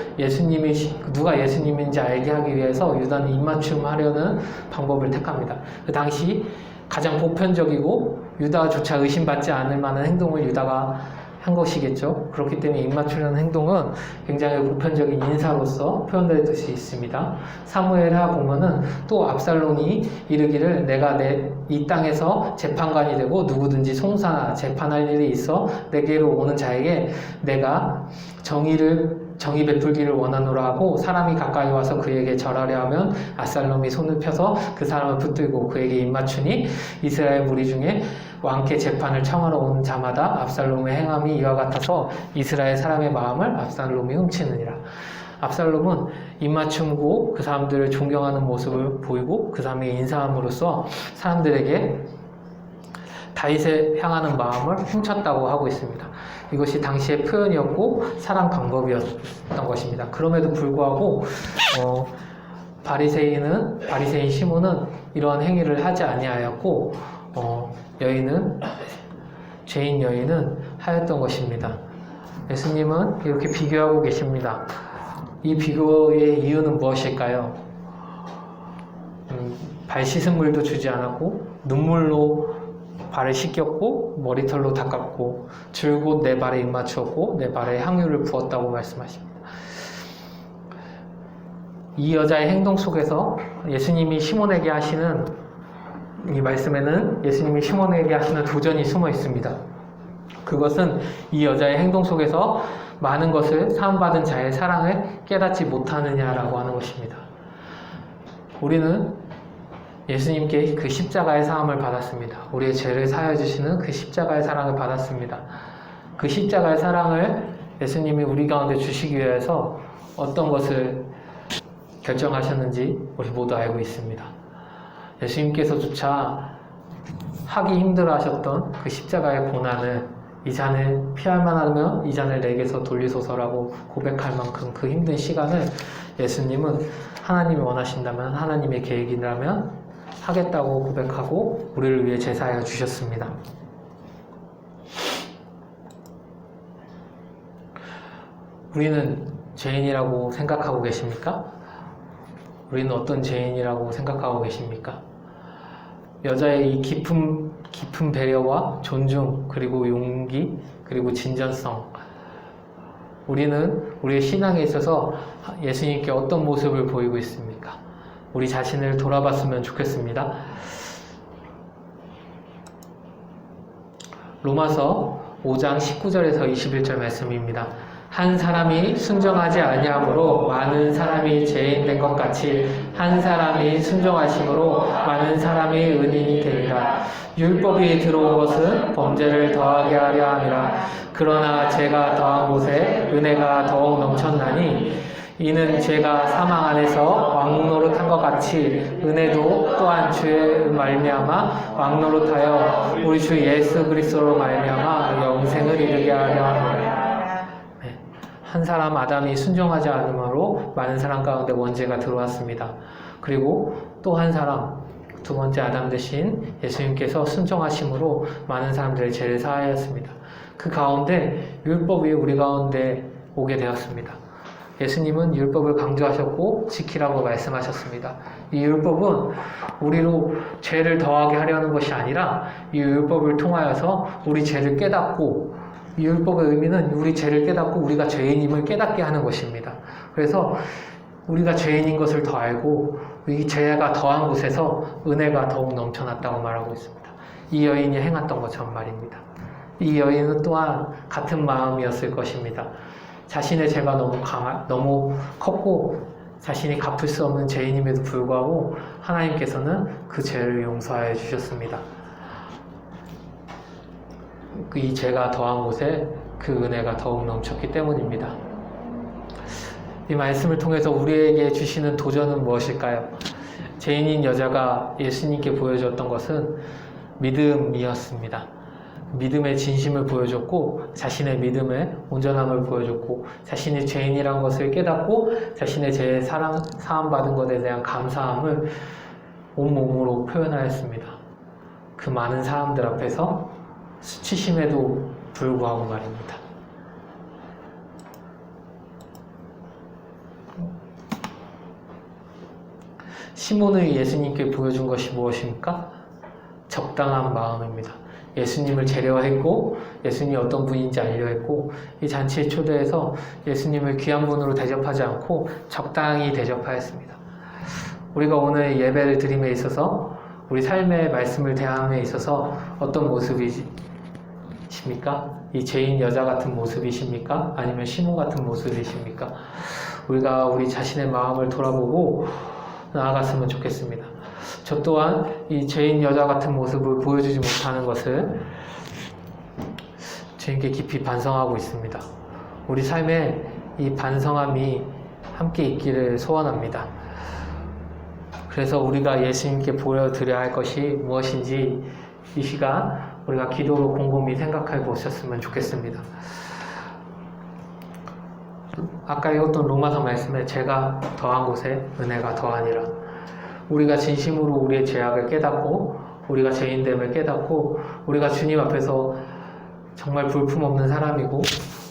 A: 누가 예수님인지 알게 하기 위해서 유다는 입맞춤 하려는 방법을 택합니다. 그 당시 가장 보편적이고 유다조차 의심받지 않을 만한 행동을 유다가 한 것이겠죠. 그렇기 때문에 입맞추려는 행동은 굉장히 보편적인 인사로서 표현될 수 있습니다. 사무엘하 보면은 또 압살롬이 이르기를 내가 이 땅에서 재판관이 되고 누구든지 송사나 재판할 일이 있어 내게로 오는 자에게 내가 정의 베풀기를 원하노라 하고 사람이 가까이 와서 그에게 절하려 하면 압살롬이 손을 펴서 그 사람을 붙들고 그에게 입맞추니 이스라엘 무리 중에 왕께 재판을 청하러 온 자마다 압살롬의 행함이 이와 같아서 이스라엘 사람의 마음을 압살롬이 훔치느니라. 압살롬은 입맞춤고 그 사람들을 존경하는 모습을 보이고 그 사람의 인사함으로써 사람들에게 다윗에 향하는 마음을 훔쳤다고 하고 있습니다. 이것이 당시의 표현이었고 사랑 방법이었던 것입니다. 그럼에도 불구하고 바리새인 시몬은 이러한 행위를 하지 아니하였고 죄인 여인은 하였던 것입니다. 예수님은 이렇게 비교하고 계십니다. 이 비교의 이유는 무엇일까요? 발 씻은 물도 주지 않았고 눈물로 발을 씻겼고 머리털로 닦았고 줄곧 내 발에 입맞추었고 내 발에 향유를 부었다고 말씀하십니다. 이 여자의 행동 속에서 예수님이 시몬에게 하시는 이 말씀에는 예수님이 시몬에게 하시는 도전이 숨어 있습니다. 그것은 이 여자의 행동 속에서 많은 것을 사함받은 자의 사랑을 깨닫지 못하느냐라고 하는 것입니다. 우리는 예수님께 그 십자가의 사함을 받았습니다. 우리의 죄를 사하여 주시는 그 십자가의 사랑을 받았습니다. 그 십자가의 사랑을 예수님이 우리 가운데 주시기 위해서 어떤 것을 결정하셨는지 우리 모두 알고 있습니다. 예수님께서조차 하기 힘들어 하셨던 그 십자가의 고난을 이 잔을 피할 만하면 이 잔을 내게서 돌리소서라고 고백할 만큼 그 힘든 시간을 예수님은 하나님이 원하신다면 하나님의 계획이라면 하겠다고 고백하고 우리를 위해 제사하여 주셨습니다. 우리는 죄인이라고 생각하고 계십니까? 우리는 어떤 죄인이라고 생각하고 계십니까? 여자의 이 깊은 배려와 존중, 그리고 용기, 그리고 진전성. 우리는 우리의 신앙에 있어서 예수님께 어떤 모습을 보이고 있습니까? 우리 자신을 돌아봤으면 좋겠습니다. 로마서 5장 19절에서 21절 말씀입니다. 한 사람이 순종하지 아니함으로 많은 사람이 죄인 된 것 같이 한 사람이 순종하심으로 많은 사람이 의인이 되리라. 율법이 들어온 것은 범죄를 더하게 하려 함이라. 그러나 죄가 더한 곳에 은혜가 더욱 넘쳤나니 이는 죄가 사망 안에서 왕노릇한 것 같이 은혜도 또한 주의 말미암아 왕노릇하여 우리 주 예수 그리스도로 말미암아 영생을 이루게 하려 함이라. 한 사람 아담이 순종하지 않음으로 많은 사람 가운데 원죄가 들어왔습니다. 그리고 또 한 사람, 두 번째 아담 대신 예수님께서 순종하심으로 많은 사람들의 죄를 사하였습니다. 그 가운데 율법이 우리 가운데 오게 되었습니다. 예수님은 율법을 강조하셨고 지키라고 말씀하셨습니다. 이 율법은 우리로 죄를 더하게 하려는 것이 아니라 이 율법을 통하여서 우리 죄를 깨닫고, 이 율법의 의미는 우리 죄를 깨닫고 우리가 죄인임을 깨닫게 하는 것입니다. 그래서 우리가 죄인인 것을 더 알고 이 죄가 더한 곳에서 은혜가 더욱 넘쳐났다고 말하고 있습니다. 이 여인이 행했던 것처럼 말입니다. 이 여인은 또한 같은 마음이었을 것입니다. 자신의 죄가 너무 컸고 자신이 갚을 수 없는 죄인임에도 불구하고 하나님께서는 그 죄를 용서하여 주셨습니다. 이 죄가 더한 곳에 그 은혜가 더욱 넘쳤기 때문입니다. 이 말씀을 통해서 우리에게 주시는 도전은 무엇일까요? 죄인인 여자가 예수님께 보여줬던 것은 믿음이었습니다. 믿음의 진심을 보여줬고 자신의 믿음의 온전함을 보여줬고 자신이 죄인이란 것을 깨닫고 자신의 죄에 사함받은 것에 대한 감사함을 온몸으로 표현하였습니다. 그 많은 사람들 앞에서 수치심에도 불구하고 말입니다. 시몬의 예수님께 보여준 것이 무엇입니까? 적당한 마음입니다. 예수님을 재려했고 예수님이 어떤 분인지 알려 했고 이 잔치에 초대해서 예수님을 귀한 분으로 대접하지 않고 적당히 대접하였습니다. 우리가 오늘 예배를 드림에 있어서 우리 삶의 말씀을 대함에 있어서 어떤 모습이십니까? 이 죄인 여자 같은 모습이십니까? 아니면 시몬 같은 모습이십니까? 우리가 우리 자신의 마음을 돌아보고 나아갔으면 좋겠습니다. 저 또한 이 죄인 여자 같은 모습을 보여주지 못하는 것을 주님께 깊이 반성하고 있습니다. 우리 삶에 이 반성함이 함께 있기를 소원합니다. 그래서 우리가 예수님께 보여드려야 할 것이 무엇인지 이 시간 우리가 기도로 곰곰이 생각해 보셨으면 좋겠습니다. 아까 읽었던 로마서 말씀에 죄가 더한 곳에 은혜가 더하니라. 우리가 진심으로 우리의 죄악을 깨닫고 우리가 죄인됨을 깨닫고 우리가 주님 앞에서 정말 볼품없는 사람이고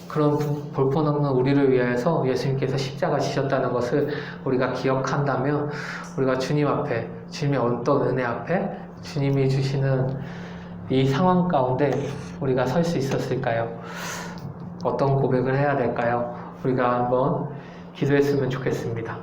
A: 그런 볼품없는 우리를 위하여서 예수님께서 십자가 지셨다는 것을 우리가 기억한다면 우리가 주님 앞에, 주님의 어떤 은혜 앞에 주님이 주시는 이 상황 가운데 우리가 설 수 있었을까요? 어떤 고백을 해야 될까요? 우리가 한번 기도했으면 좋겠습니다.